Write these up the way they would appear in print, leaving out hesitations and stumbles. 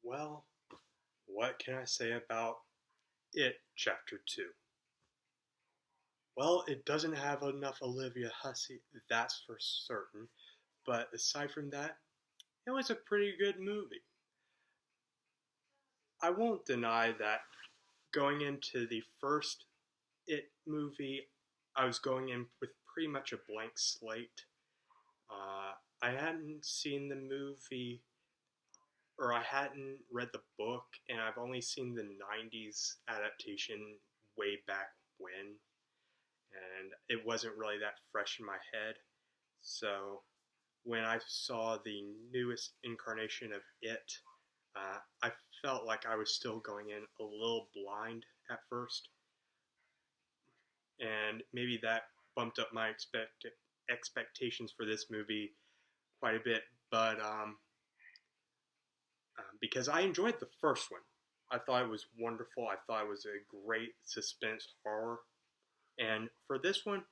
Well, what can I say about It Chapter 2? Well, it doesn't have enough Olivia Hussey, that's for certain, but aside from that, it was a pretty good movie. I won't deny that going into the first It movie, I was going in with pretty much a blank slate. I hadn't seen the movie, or I hadn't read the book, and I've only seen the 90s adaptation way back when, and it wasn't really that fresh in my head. So when I saw the newest incarnation of It, I felt like I was still going in a little blind at first, and maybe that bumped up my expectations for this movie quite a bit. But because I enjoyed the first one, I thought it was wonderful. I thought it was a great suspense horror, and for this one,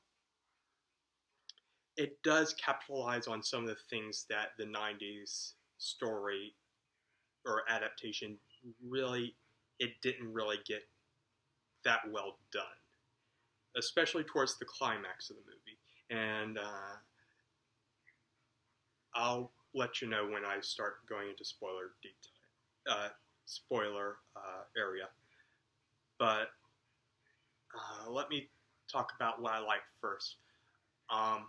it does capitalize on some of the things that the 90s story or adaptation really, it didn't really get that well done, especially towards the climax of the movie. And I'll let you know when I start going into spoiler area. But let me talk about what I like first. Um,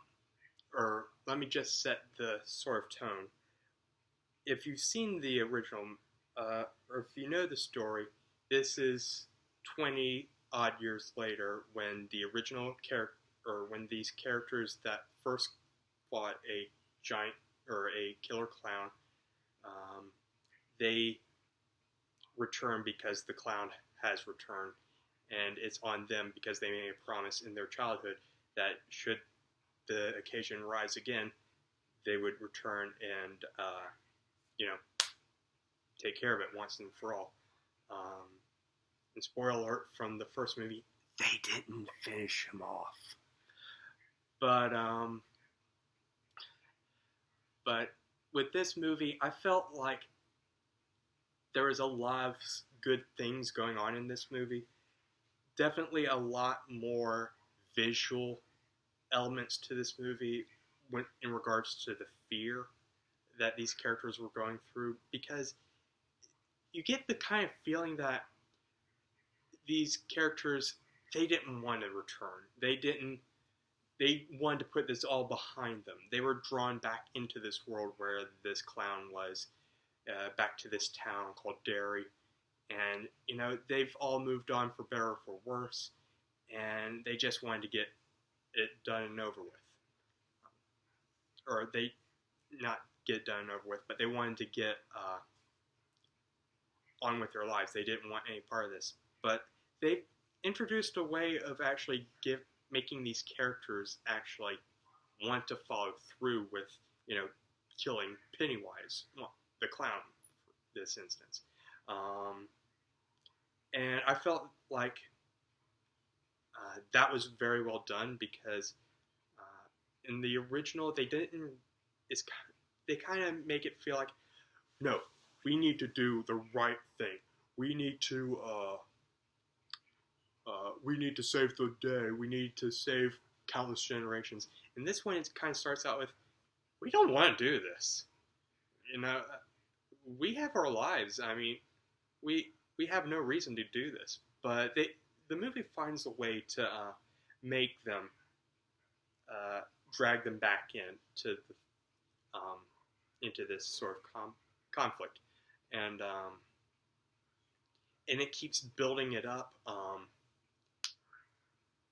or let me just set the sort of tone. If you've seen the original, or if you know the story, this is 20 odd years later when the original character, or when these characters that first fought a giant or a killer clown, um, they return because the clown has returned, and it's on them because they made a promise in their childhood that should the occasion rise again, they would return and you know take care of it once and for all. Um, and spoiler alert from the first movie, they didn't finish him off. But but with this movie, I felt like there was a lot of good things going on in this movie. Definitely a lot more visual elements to this movie when, in regards to the fear that these characters were going through, because you get the kind of feeling that these characters, they didn't want to return. They wanted to put this all behind them. They were drawn back into this world where this clown was, back to this town called Derry. And, they've all moved on for better or for worse, and they just wanted to get it done and over with. Or they, not get it done and over with, but they wanted to get on with their lives. They didn't want any part of this. But they introduced a way of actually making these characters actually want to follow through with, killing Pennywise, well, the clown, for this instance. And I felt like that was very well done because in the original they didn't. They kind of make it feel like, no, we need to do the right thing. We need to save the day. We need to save countless generations. And this one, it kind of starts out with, we don't want to do this. We have our lives. I mean, we have no reason to do this. But the movie finds a way to make them drag them back into this sort of conflict, and it keeps building it up.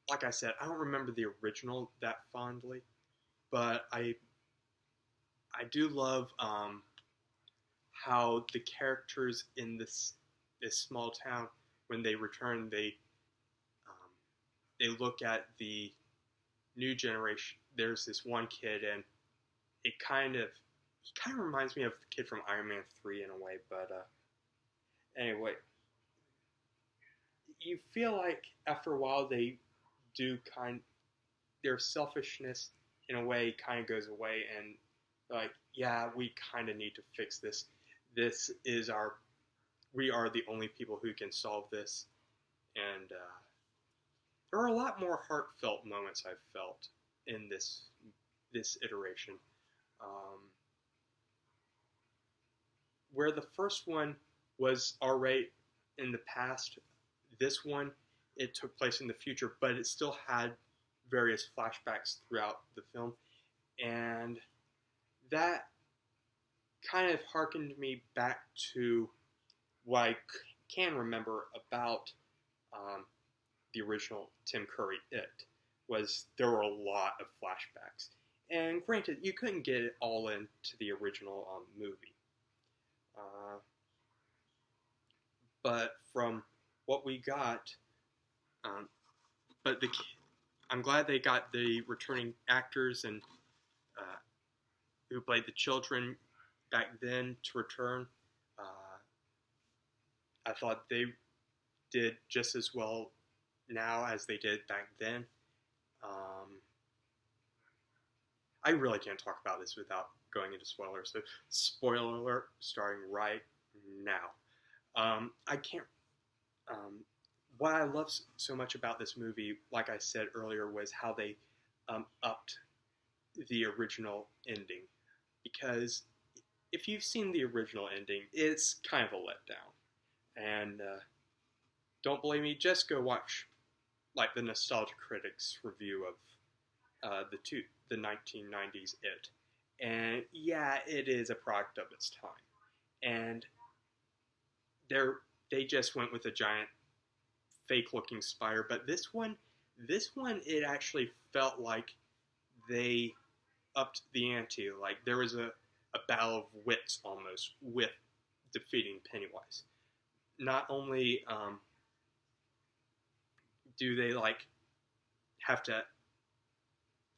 Like I said, I don't remember the original that fondly, but I do love how the characters in this small town, when they return, they look at the new generation. There's this one kid, and it kind of reminds me of the kid from Iron Man 3 in a way. But anyway, you feel like after a while they do their selfishness in a way kind of goes away, and like, yeah, we kind of need to fix this. This is our we are the only people who can solve this. And there are a lot more heartfelt moments I've felt in this iteration. Um, where the first one was alright in the past, this one it took place in the future, but it still had various flashbacks throughout the film, and that kind of harkened me back to what I can remember about um, the original Tim Curry It, was there were a lot of flashbacks. And granted, you couldn't get it all into the original movie. Uh, but from what we got, um, but I'm glad they got the returning actors and uh, who played the children back then to return. Uh, I thought they did just as well now as they did back then. Um, I really can't talk about this without going into spoilers. So, spoiler alert, starting right now. I can't. Um, what I love so much about this movie, like I said earlier, was how they upped the original ending. Because if you've seen the original ending, it's kind of a letdown. And don't blame me, just go watch like the Nostalgia Critics review of the 1990s It, and yeah, it is a product of its time, and they just went with a giant fake looking spider, but this one it actually felt like they upped the ante. Like there was a battle of wits almost with defeating Pennywise. Not only do they like have to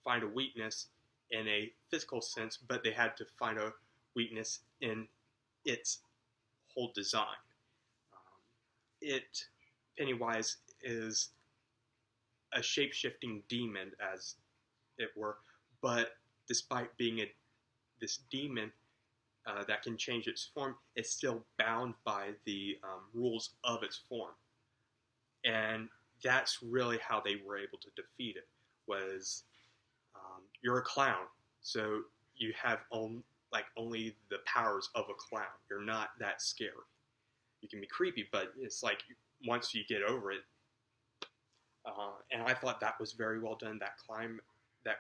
find a weakness in a physical sense, but they had to find a weakness in its whole design. It Pennywise is a shape-shifting demon, as it were, but despite being this demon that can change its form, it's still bound by the rules of its form, and that's really how they were able to defeat it. Was you're a clown, so you have only the powers of a clown. You're not that scary. You can be creepy, but it's like once you get over it. And I thought that was very well done. That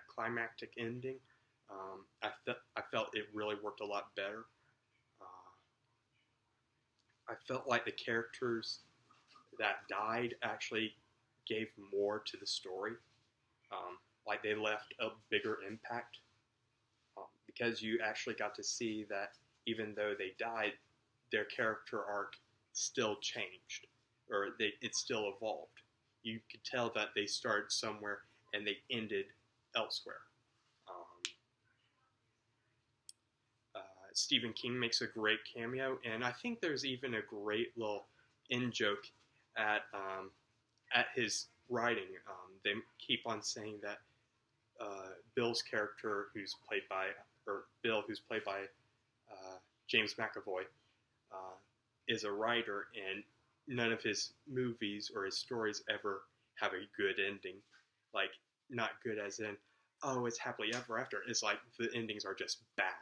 climactic ending, I felt it really worked a lot better. I felt like the characters that died actually gave more to the story. Like they left a bigger impact because you actually got to see that even though they died, their character arc still changed, or it still evolved. You could tell that they started somewhere and they ended elsewhere. Um, Stephen King makes a great cameo, and I think there's even a great little in joke at his writing. They keep on saying that Bill's character, Bill, who's played by James McAvoy, is a writer, and none of his movies or his stories ever have a good ending. Like, not good as in, oh, it's happily ever after. It's like the endings are just bad.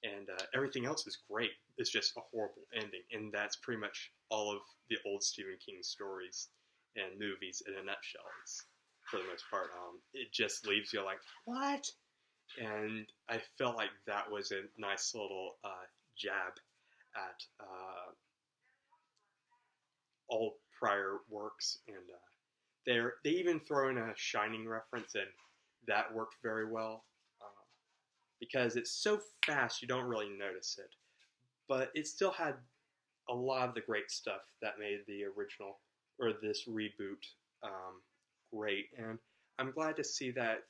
And everything else is great. It's just a horrible ending. And that's pretty much all of the old Stephen King stories and movies in a nutshell. For the most part, it just leaves you like, what? And I felt like that was a nice little jab at all prior works, and they even throw in a Shining reference, and that worked very well because it's so fast you don't really notice it, but it still had a lot of the great stuff that made the original or this reboot great, and I'm glad to see that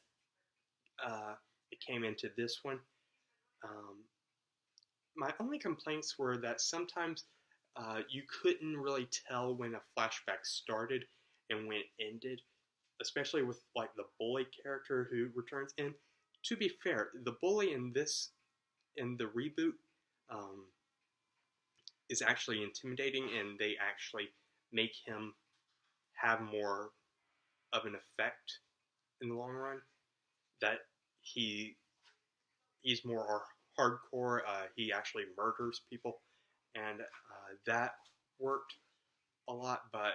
it came into this one. Um, my only complaints were that sometimes you couldn't really tell when a flashback started and when it ended, especially with like the bully character who returns. And to be fair, the bully in the reboot, um, is actually intimidating, and they actually make him have more of an effect in the long run. That he he's more hardcore. He actually murders people, and that worked a lot. But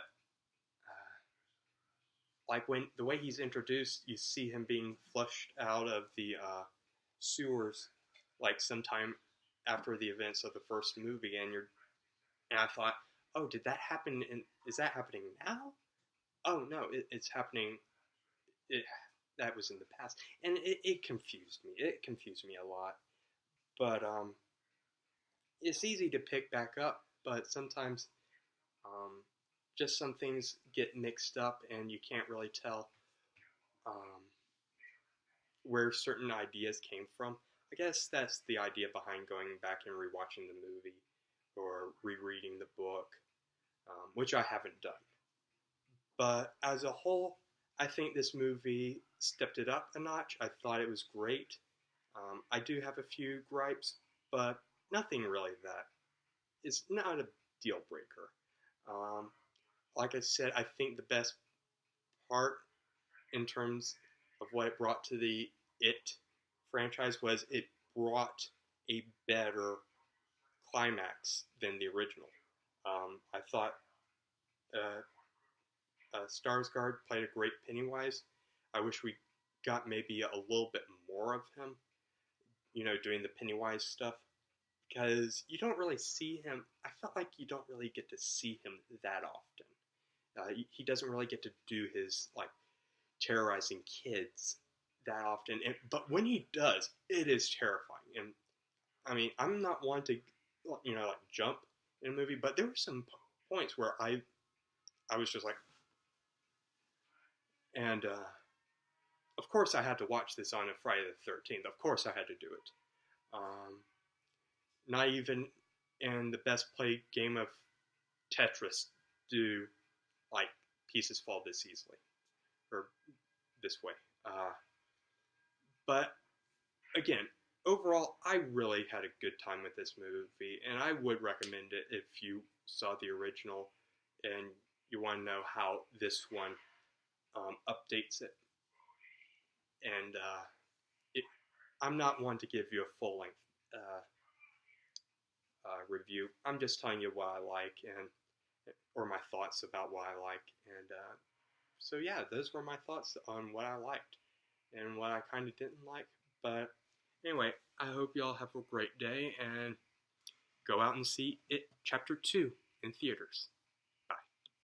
like when the way he's introduced, you see him being flushed out of the sewers, like sometime after the events of the first movie, and I thought, oh, did that happen? Is that happening now? Oh no, it's happening. It, that was in the past, and it confused me. It confused me a lot. But it's easy to pick back up, but sometimes um, just some things get mixed up, and you can't really tell um, where certain ideas came from. I guess that's the idea behind going back and rewatching the movie or rereading the book, which I haven't done. But as a whole, I think this movie stepped it up a notch. I thought it was great. I do have a few gripes, but nothing really that is not a deal breaker. Um, like I said, I think the best part in terms of what it brought to the It franchise was it brought a better climax than the original. I thought uh, Skarsgård played a great Pennywise. I wish we got maybe a little bit more of him, doing the Pennywise stuff because you don't really see him. I felt like you don't really get to see him that often. He doesn't really get to do his like terrorizing kids that often. But when he does, it is terrifying. And I mean, I'm not one to like jump in a movie, but there were some points where I was just like, and of course I had to watch this on a Friday the 13th. Of course I had to do it. Um, Not even in the best played game of Tetris do like pieces fall this easily or this way. But again, overall, I really had a good time with this movie, and I would recommend it if you saw the original and you want to know how this one updates it. And it, I'm not one to give you a full length review. I'm just telling you what I like and or my thoughts about what I like. And so yeah, those were my thoughts on what I liked and what I kind of didn't like. But anyway, I hope y'all have a great day and go out and see it Chapter 2 in theaters.